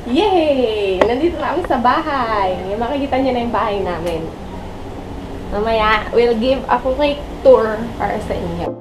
Yay! Nandito na kami sa bahay. Makikita niyo na yung bahay namin. Mamaya, we'll give a quick tour para sa inyo.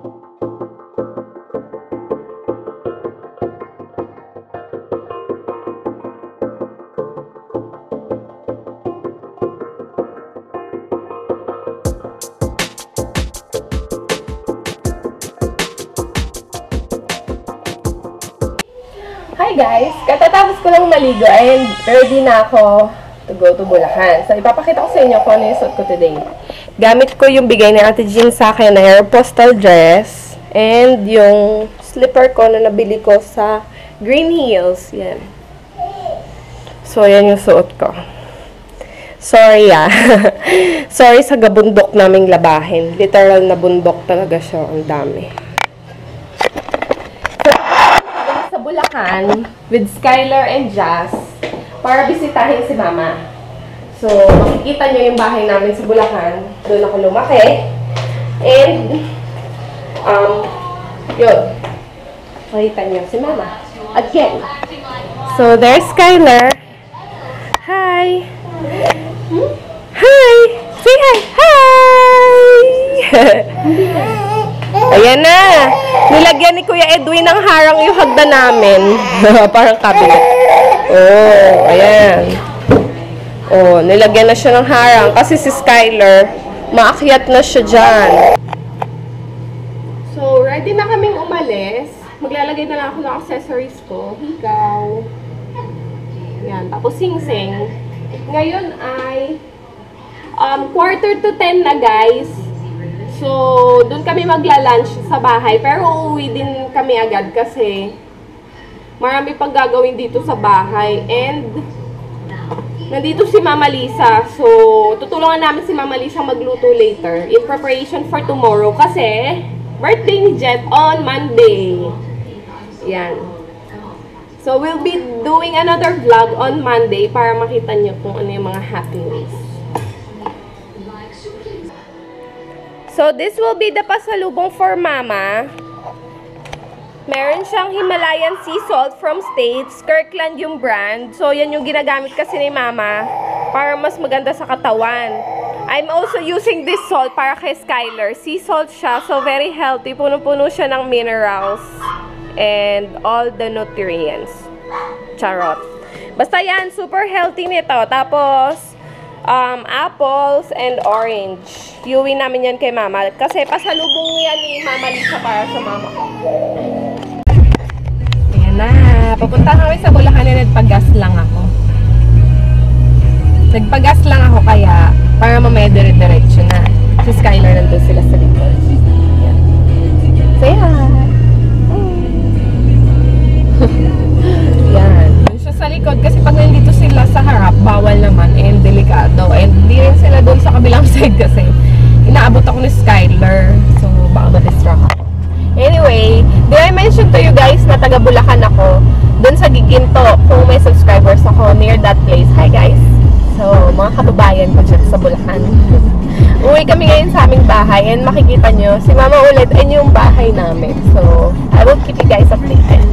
Hi guys! Katatapos ko lang maligo and ready na ako to go to Bulacan. So, ipapakita ko sa inyo kung ano yung suot ko today. Gamit ko yung bigay ni Ate Jean sa akin na Aeropostale dress and yung slipper ko na nabili ko sa Green Hills. Yan. So, yan yung suot ko. Sorry Sorry sa gabundok naming labahin. Literal na bundok talaga siya. Ang dami. Bulacan with Skylar and Jazz para bisitahin si Mama. So, makikita nyo yung bahay namin sa Bulacan. Doon ako lumaki. And, yun. Makikita nyo si Mama. Again. So, there's Skylar. Hi! Hi! Say hi! Hi! Ayan na! Nilagyan ni Kuya Edwin ng harang yung hagdan namin. Parang cabinet. Oh, ayan. Oh, nilagyan na siya ng harang. Kasi si Skylar, maakyat na siya dyan. So, ready na kaming umalis. Maglalagay na lang ako ng accessories ko. Hikaw. Ayan. Tapos sing-sing. Ngayon ay 9:45 na guys. So, doon kami magla-lunch sa bahay. Pero uuwi din kami agad kasi marami pang gagawin dito sa bahay. And, nandito si Mama Lisa. So, tutulungan namin si Mama Lisa magluto later in preparation for tomorrow. Kasi, birthday ni Jet on Monday. Yan. So, we'll be doing another vlog on Monday para makita nyo kung ano yung mga happenings. So, this will be the pasalubong for Mama. Meron siyang Himalayan sea salt from States. Kirkland yung brand. So, yan yung ginagamit kasi ni Mama para mas maganda sa katawan. I'm also using this salt para kay Skylar. Sea salt siya. So, very healthy. Puno-puno siya ng minerals and all the nutrients. Charot. Basta yan, super healthy nito. Tapos, apples and orange. Iuwi namin yan kay Mama. Kasi pasalubong yan ni Mama Lisa para sa Mama ko. Ayan na. Papunta kami sa Bulacan na nagpagas lang ako. Nagpagas lang ako kaya para mamaya dire-diretso na. Si Skylar nandun sila sa likod. Ayan. Say hi! Yan. Sa likod kasi pag nandito sila sa harap, bawal naman and delikado. And hindi rin sila doon sa kabilang side kasi inaabot ako ni Skylar. So, baka ma-distract ako. Anyway, did I mention to you guys na taga Bulacan ako? Doon sa Giginto, kung may subscribers ako near that place. Hi guys! So, mga kababayan ko dyan sa Bulacan. Uwi kami ngayon sa aming bahay and makikita nyo, si Mama ulit ay yung bahay namin. So, I will keep you guys updated.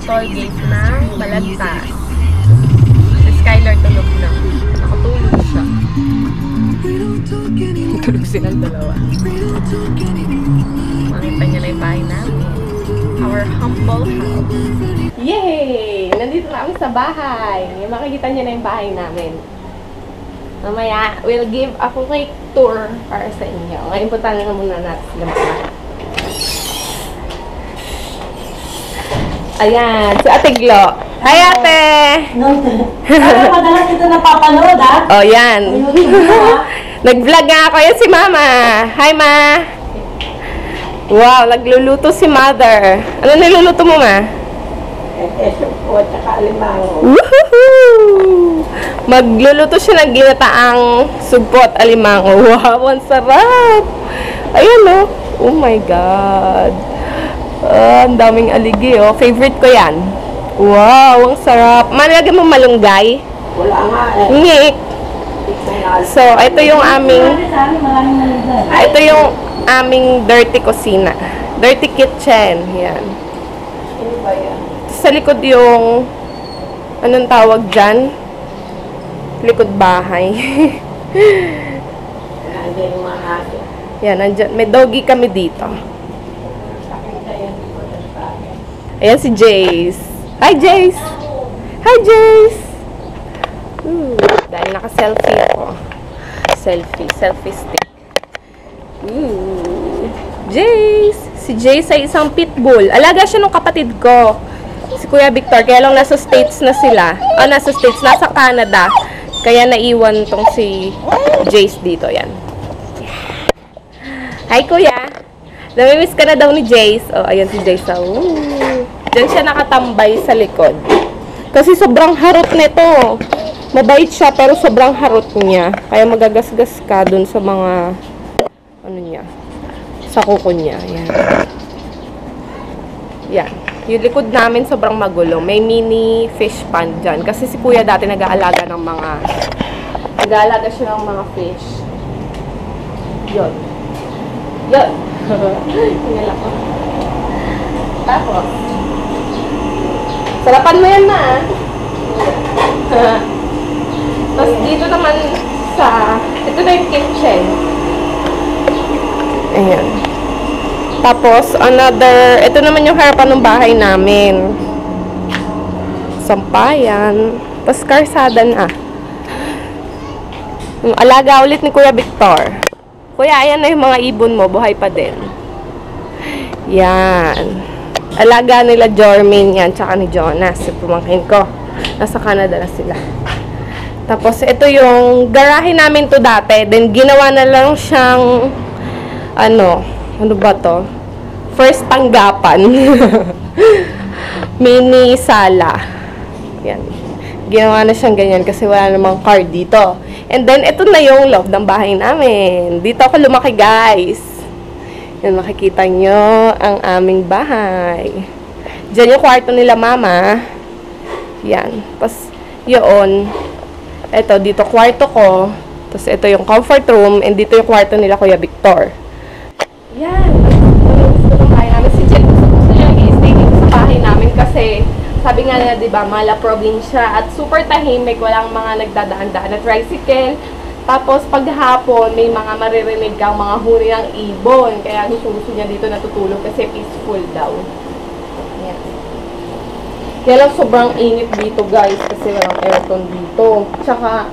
Toll gate ng Balagtas. Si Skylar tulog na. Nakatulog siya. Tulog silang dalawa. Makita niyo na yung bahay namin. Our humble house. Yay! Nandito na kami sa bahay. Makikita niyo na yung bahay namin. Mamaya, we'll give a quick tour para sa inyo. Ngayon punta na muna natin sila bahay. Ayan, si Ate Glo. Hi, Ate! Ano madalas ito napapanood, ha? Oh, yan. Nag-vlog nga ako. Yan si Mama. Hi, Ma! Wow, nagluluto si mother. Ano niluluto mo, ma? Supo at saka alimango. Woohoo! Magluluto siya ng ginataang sugpo at alimango. Wow, ang sarap! Ayun, oh. Oh my God. Ang daming aligi, oh. Favorite ko yan. Wow, ang sarap. Malagyan mo malunggay. Wala nga eh. Ngik. So, ito yung aming... Sa amin maraming nalagay. Ito yung aming dirty kusina. Dirty kitchen. Yan. Ano ba yan? Sa likod yung... Anong tawag dyan? Likod bahay. Nandiyan yung mga aso. Yan, nandyan. May doggy kami dito. Nakita yan dito sa akin. Ayan si Jace. Hi, Jace! Hi, Jace! Dahil naka-selfie ako. Selfie stick. Jace! Si Jace ay isang pitbull. Alaga siya ng kapatid ko. Si Kuya Victor. Kaya lang nasa States na sila. Nasa States. Nasa Canada. Kaya naiwan tong si Jace dito. Yan. Hi, Kuya! Namimiss ka na daw ni Jace. Oh, ayan si Jace. Diyan siya nakatambay sa likod. Kasi sobrang harot nito. Mabait siya pero sobrang harot niya. Kaya magagasgas ka dun sa mga ano niya. Sa kuko niya. Yan. Yan. Yung likod namin sobrang magulo. May mini fish pond dyan. Kasi si Kuya dati nag-aalaga ng mga nag-aalaga siya ng mga fish. Yun. Yun. Tingnan ako. Tapos sarapan mo yan, ma. Tapos dito naman sa... Ito na yung kitchen. Ayan. Tapos, another... Ito naman yung harapan ng bahay namin. Sampayan. Tapos, karsada na. Yung alaga ulit ni Kuya Victor. Kuya, ayan na yung mga ibon mo. Buhay pa din. Yan. Alaga nila Jormin yan, tsaka ni Jonas, yung pumangkin ko. Nasa Canada na sila. Tapos, ito yung garahe namin to dati. Then, ginawa na lang siyang, ano ba to? First tanggapan. Mini sala. Yan. Ginawa na siyang ganyan kasi wala namang car dito. And then, ito na yung loob ng bahay namin. Dito ako lumaki, guys. Yan, makikita nyo ang aming bahay. Diyan yung kwarto nila, mama. Yan. Tapos, yun. Ito, dito kwarto ko. Tapos, ito yung comfort room. And dito yung kwarto nila, Kuya Victor. Yan. Gusto ng bahay namin. Si Jen, gusto niya i-stay dito sa bahay namin kasi sabi nga nila, diba, mala probinsya at super tahimik. Walang mga nagdadaan-daan na tricycle. Tapos, paghapon, may mga maririnig kang mga huni ng ibon. Kaya gusto niya dito natutulog kasi peaceful daw. Ayan. Kaya lang sobrang init dito, guys. Kasi walang aircon dito. Tsaka,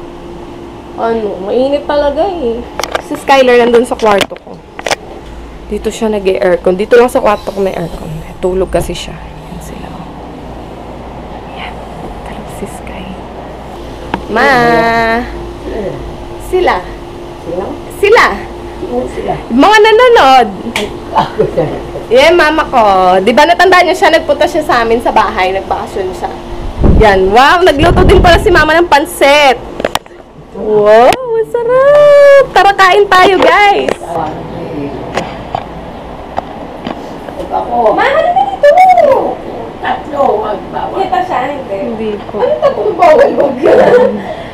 mainit talaga eh. Si Skylar nandun sa kwarto ko. Dito siya nag-aircon. Dito lang sa kwarto ko may aircon. Tulog kasi siya. Ayan sila. Ayan. Talog si Sky. Ma! Sila. Sila. Mga nanonood. Yeah, mama ko. Di ba natandaan niyo siya, nagpunta siya sa amin sa bahay, nagbakasyon siya. Yan, wow, nagluto din pala si mama ng pansit. Wow, masarap. Tara, kain tayo, guys. Ma, ano na dito? Tatlo, wag bawal. Kita siya, hindi. Hindi po. Ano tatlo bawal? Wag.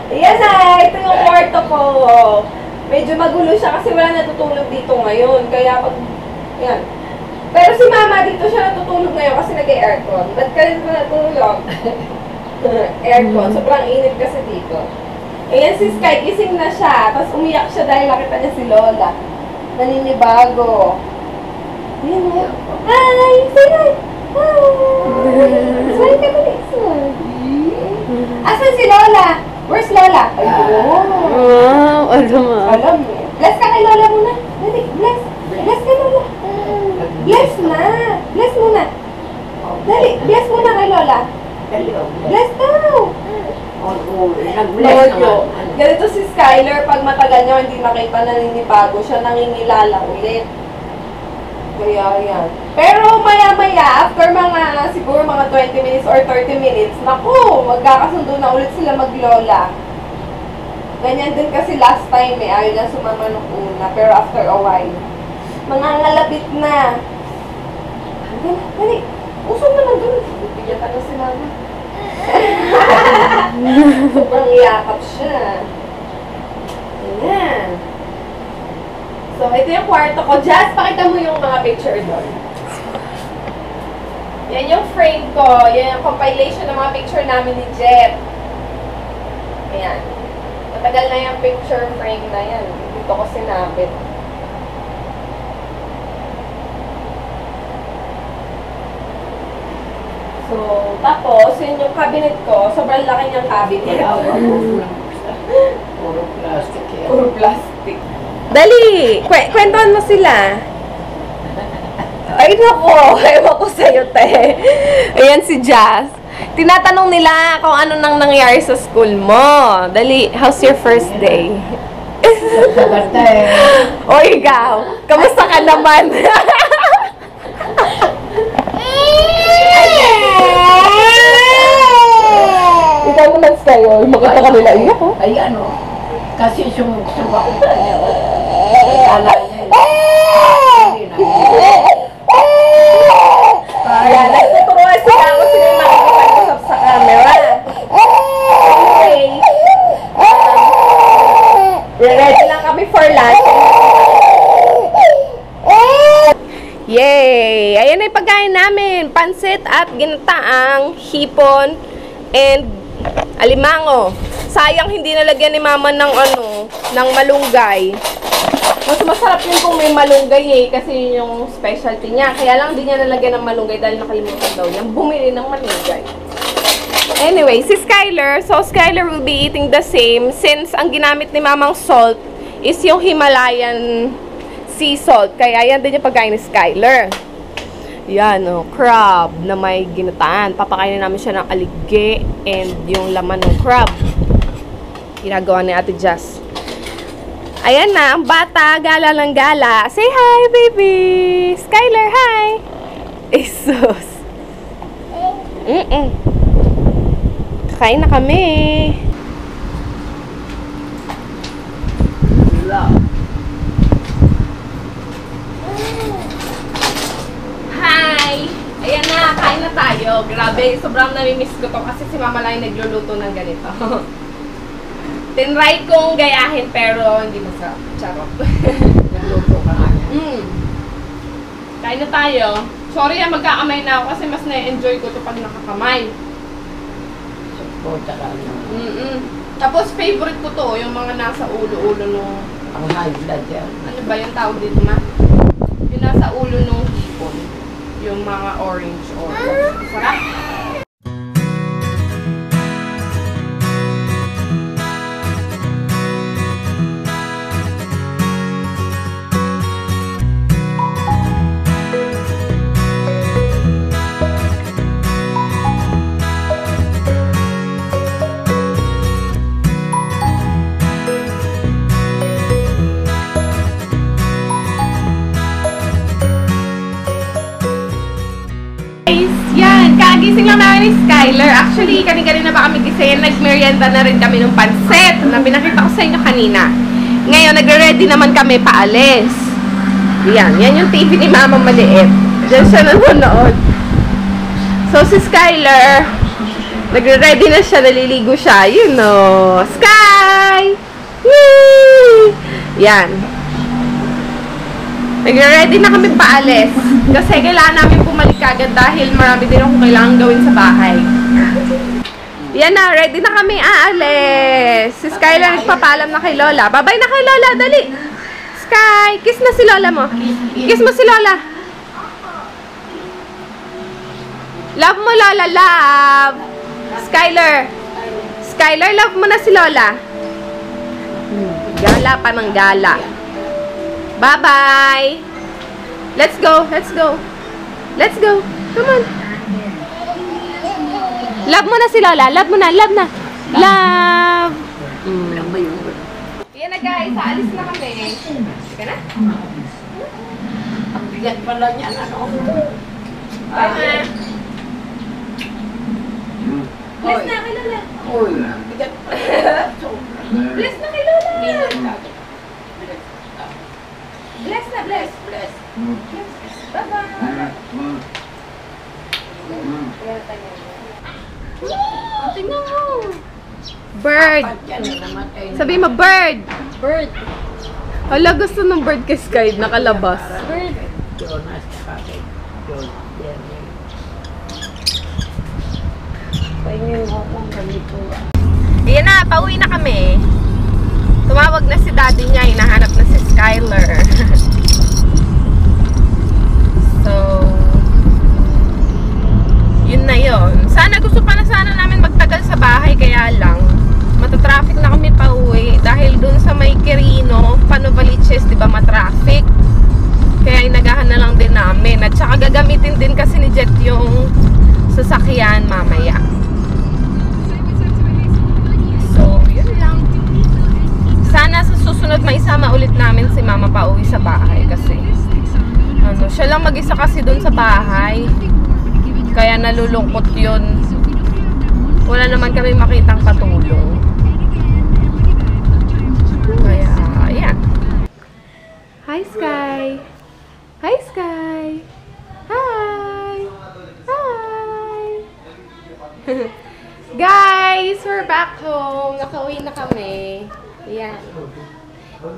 Yes, ito yung kwarto ko. Medyo magulo siya kasi wala natutulog dito ngayon. Kaya pag, yan. Pero si mama dito siya natutulog ngayon kasi nag-aircon. Ba't ka rin natulog? Aircon. Sobrang init kasi dito. Ayan si Sky, gising na siya. Tapos umiyak siya dahil nakita niya si Lola. Naninibago. Ayan mo. Hi! Say hi! Hi! Smile ka dali. Smile. Asan si Lola? Where's Lola? Ayun. Wow, alam mo. Alam mo. Bless ka kay Lola muna. Dali, bless. Bless kay Lola. Bless na. Bless muna. Dali, bless muna kay Lola. Bless daw. Nag-bless Loyo. Ganito si Skylar, pag matagal niya hindi nakita naninibago siya, nangingilala ulit. Kaya yan. Pero maya-maya, after siguro mga 20 minutes or 30 minutes, naku, magkakasundo na ulit sila maglola. Ganyan din kasi last time ayaw na sumama nung una. Pero after a while, mangangalabit na. Dali, usog na lang dun. Bigyan ka na si mama. Sobrang yakap siya. Ayan. So, ito yung kwarto ko. Jazz, pakita mo yung mga picture doon. Yan yung frame ko. Yan yung compilation ng mga picture namin ni Jet. Ayan. Matagal na yung picture frame na yan. Dito ko sinapit. So, tapos, yun yung cabinet ko. Sobrang laki niyang cabinet. Puro plastic yan. Puro plastic. Dali! Kwentuhan mo sila. Ay, nako. Ewan ko sa'yo, te. Ayan si Jazz. Tinatanong nila kung ano nang nangyari sa school mo. Dali, how's your first day? Maganda eh. O, ikaw. Kamusta ka naman? Ikaw naman sa'yo. Makita ka nila iyak, oh. Ay ano, kasi sumusuba ko sa niya. Kala niya yun. Ayan, nagtuturuan sila ako sila yung makikipag-usap sa camera. Okay. Ready lang kami for lunch. Yay! Ayan na yung pagkain namin. Pansit at ginataang hipon and alimango. Sayang hindi nalagyan ni mama ng ng malunggay. Mas masarap yun kung may malunggay eh, kasi yun yung specialty niya. Kaya lang di niya nalagyan ng malunggay dahil nakalimutan daw niya bumili ng malunggay. Anyway, si Skyler, so Skyler will be eating the same since ang ginamit ni mamang salt is yung Himalayan sea salt. Kaya yan din yung pagkain ni Skyler. Yan, crab na may ginataan. Papakainin namin siya ng aligge and yung laman ng crab. Ginagawa ni Ate Jazz. Ayan na, ang bata, gala ng gala. Say hi, baby! Skyler, hi! Jesus! Kakain na kami. Hi! Ayan na, kain na tayo. Grabe, sobrang namimiss ko to kasi si Mama lang nagluluto ng ganito. Tinry kong gayahin pero hindi masarap. Charot. Nagluto ka nga niya. Kain na tayo. Sorry magkakamay na ako kasi mas na-enjoy ko to pag nakakamay. Puta ka na. Tapos favorite ko to, yung mga nasa ulo-ulo nung... Ang high blood yan. Ano ba yung tawag dito, ma? Yung nasa ulo nung hipon. Yung mga orange. Sarap. Kagising lang namin ni Skyler. Actually, kanina pa kami gising. Nagmerienda na rin kami ng pansit na pinakita ko sa inyo kanina. Ngayon, nagre-ready naman kami paalis. Yan yung TV ni Mama maliit. Diyan siya nanonood. So, si Skyler, nagre-ready na siya, naliligo siya. You know. Sky! Whee! Yan. Nagre-ready na kami paalis. Kasi kailangan namin bumalik agad dahil marami din akong kailangan gawin sa bahay. Yan na, ready na kami aalis. Si Skylar nagpapaalam na kay Lola. Babay na kay Lola, dali. Sky, kiss na si Lola mo. Kiss mo si Lola. Love mo Lola, love. Skylar. Skylar, love mo na si Lola. Gala pa ng gala. Bye-bye! Let's go! Let's go! Let's go! Come on! Love mo na si Lola! Love mo na! Love na! Love! Yan na guys! Aalis na kami! Sige na? Bigat pala niyan, ano? Bye, ma. Bless Oy. na kay Lola. Uy, bigat pala. Bless na kay Lola. Bigat na. Bless na, bless. Bless. Bye-bye. Tingnan mo. Bird. Apat yan, namatay na. Sabi mo, bird. Bird. Hala, gusto ng bird kay Sky, nakalabas. Bird. Jonas, saka kay John. Jerry. Pahingin mo akong ganito. Ayan na, pauwi na kami. Tumawag na si daddy niya, hinahanap na si Skyler. So, yun na yun. Sana gusto pa na sana namin magtagal sa bahay, kaya lang matatraffic na kami pauwi dahil dun sa may Quirino, Panovaliches, di ba matraffic. Kaya inagahan na lang din namin. At saka gagamitin din kasi ni Jet yung sasakyan mamaya. So, yun lang. Sana sa susunod maisama ulit namin si mama pauwi sa bahay kasi ano, siya lang mag-isa kasi dun sa bahay. Kaya nalulungkot yun. Wala naman kami makitang katulong. Kaya, ayan. Hi, Sky! Hi, Sky! Hi! Hi! Guys, we're back home. Nakauwi na kami. Ayan.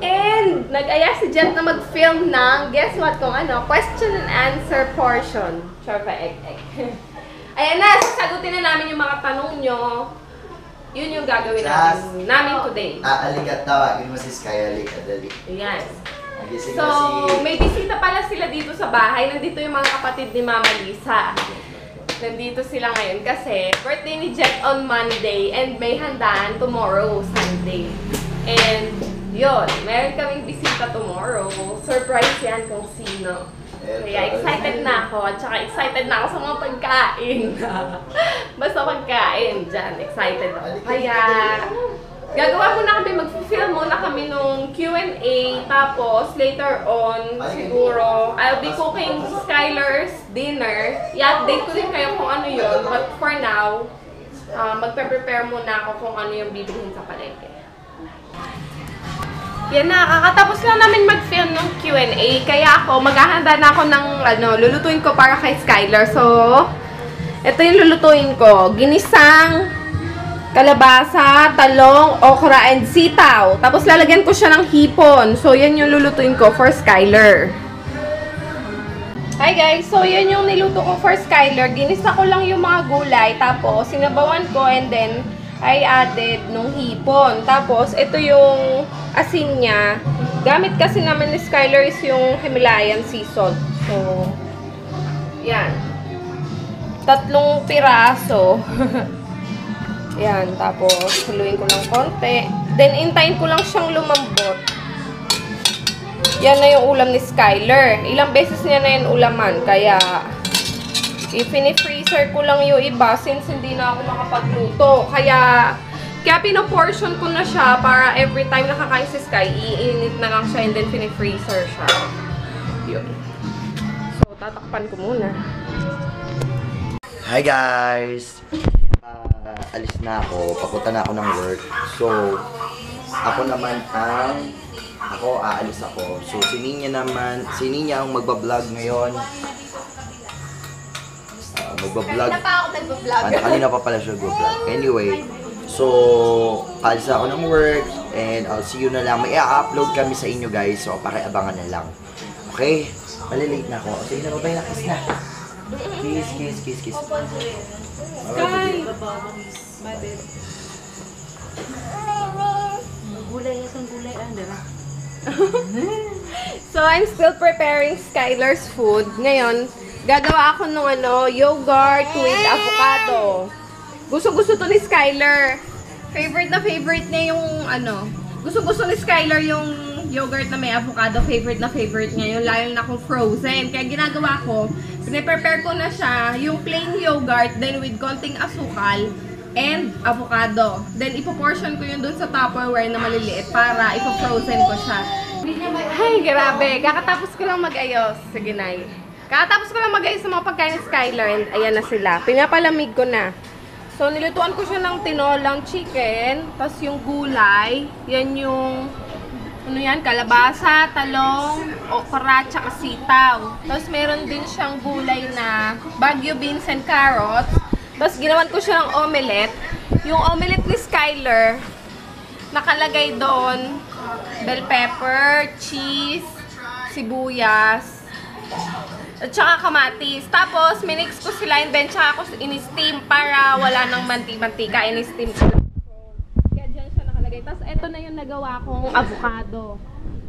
And, nag-aya si Jet na mag-film ng, guess what, kung ano, question and answer portion. Sure pa, Ayan na, sasagutin na namin yung mga tanong nyo. Yun yung gagawin namin today. Alikat tawagin mo si Sky, alikat, dali. Ayan. Nagising So, na si... may bisita pala sila dito sa bahay. Nandito yung mga kapatid ni Mama Lisa. Nandito sila ngayon kasi birthday ni Jet on Monday and may handaan tomorrow, Sunday. And yun, meron kaming bisita tomorrow. Surprise yan kung sino. Kaya excited na ako at saka excited na ako sa mga pagkain. Basta pagkain dyan, excited ako. Kaya gagawa muna kami, mag-film muna kami nung Q&A. Tapos later on, siguro, I'll be cooking Skyler's dinner. I-update ko din kayo kung ano yun. But for now, magpe-prepare muna ako kung ano yung bibilhin sa palengke. Yan na, kakatapos lang namin mag-film ng Q&A. Kaya ako, maghahanda na ako ng lulutuin ko para kay Skyler. So, ito yung lulutuin ko. Ginisang kalabasa, talong, okra, and sitaw. Tapos lalagyan ko siya ng hipon. So, yan yung lulutuin ko for Skyler. Hi guys! So, yan yung niluto ko for Skyler. Ginisa ko lang yung mga gulay. Tapos, sinabawan ko and then I added nung hipon. Tapos, ito yung asin niya. Gamit kasi naman ni Skyler is yung Himalayan sea salt. So, yan. 3 piraso. Yan. Tapos, haluin ko ng konti. Then, intayin ko lang siyang lumambot. Yan na yung ulam ni Skyler. Ilang beses niya na yung ulaman. Kaya, i-freezer ko lang yung iba since hindi na ako makapagluto. Kaya pinoportion ko na siya para every time nakakain si Sky, iinit na lang siya and then fini-freezer siya. Yun. So, tatakpan ko muna. Hi guys! Alis na ako, papunta na ako ng work. So, aalis ako. So, si Ninya ang magbablog ngayon. Magbablog. Kanina pa ako nagbablog. Kanina pa pala siya nagbablog. Anyway, so, alis ako ng work and I'll see you na lang. May i-upload kami sa inyo guys. So, pakiabangan na lang. Okay? Malilate na ako. Sige na, babay na. Kiss na. Kiss. Sky! So, I'm still preparing Skyler's food. Ngayon, gagawa ako ng yogurt with avocado. Gusto to ni Skyler. Favorite niya yung Gusto ni Skyler yung yogurt na may avocado. Favorite niya yung lalo na kung frozen. Kaya ginagawa ko, pine-prepare ko na siya yung plain yogurt then with konting asukal and avocado. Then ipo-portion ko yun dun sa Tupperware na maliliit para ipo-frozen ko siya. Ay, grabe. Kakatapos ko lang mag-ayos. Sige, Nay. Kakatapos ko lang mag-ayos sa mga pagkain ni Skylar. And ayan na sila. Pinapalamig ko na. So, nilutuan ko siya ng tinolang chicken. Tapos yung gulay. Yan yung, ano yan, kalabasa, talong, okra, tsaka sitaw. Tapos meron din siyang gulay na Baguio beans and carrots. Tapos ginawan ko siya ng omelette. Yung omelette ni Skylar, nakalagay doon bell pepper, cheese, sibuyas, at saka kamatis. Tapos, minix ko sila and then tsaka ko in-steam para wala nang mantika. In-steam ko lang. Kaya dyan siya nakalagay. Tapos, eto na yung nagawa kong avocado.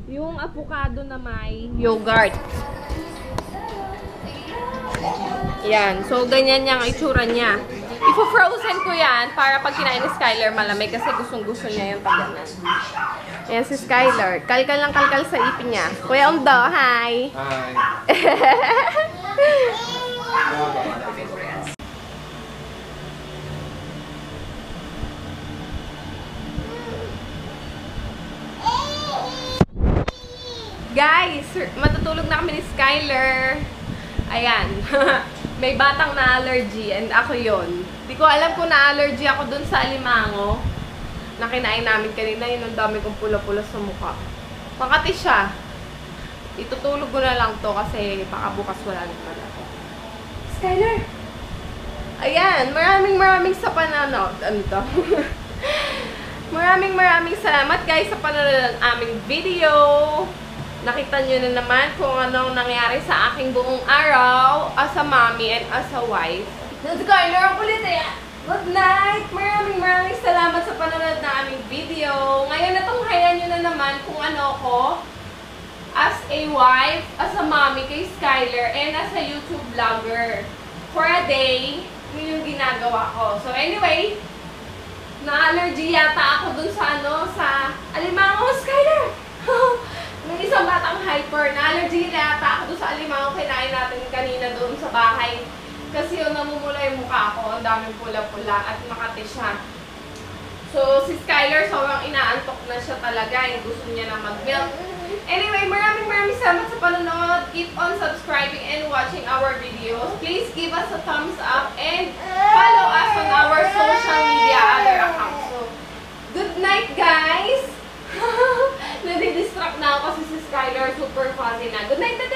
Yung avocado na may yogurt. Yan. So, ganyan yung itsura niya. Ifo-frozen ko yan para pag kinain ni Skylar malamig kasi gustong-gusto niya yung taganan. Ayan si Skylar. Kalkal lang kalkal sa ipin niya. Kuya Omdo, hi! Hi. Guys, matutulog na kami ni Skylar. Ayan. May batang na-allergy and ako yon. Di ko alam kung na-allergy ako dun sa alimango na kinain namin kanina. Yun ang dami kong pula-pula sa mukha. Makati siya. Itutulog ko na lang to kasi baka bukas wala na pala. Skylar! Ayan, maraming sa panonood. Ano to? maraming salamat guys sa panonood ng aming video. Nakita nyo na naman kung anong nangyari sa aking buong araw as a mommy and as a wife. Skylar, ang kulit eh! Good night! Maraming salamat sa panonood ng aming video. Ngayon natunghayan nyo na naman kung ano ko as a wife, as a mommy kay Skylar, and as a YouTube vlogger. For a day, yun yung ginagawa ko. So anyway, na-allergy yata ako dun sa sa alimango, Skylar! Yung isang batang hyper, na-allergy yata ako doon sa alimango kinain natin kanina doon sa bahay. Kasi yung namumula yung mukha ko, ang daming pula-pula at makati siya. So, si Skylar, sobrang inaantok na siya talaga. Yung gusto niya na mag-milk. Anyway, maraming salamat sa panonood. Keep on subscribing and watching our videos. Please give us a thumbs up and follow us on our social media other accounts. So, good night, guys! Nadidistract na ako kasi si Skylar super fuzzy na. Good night na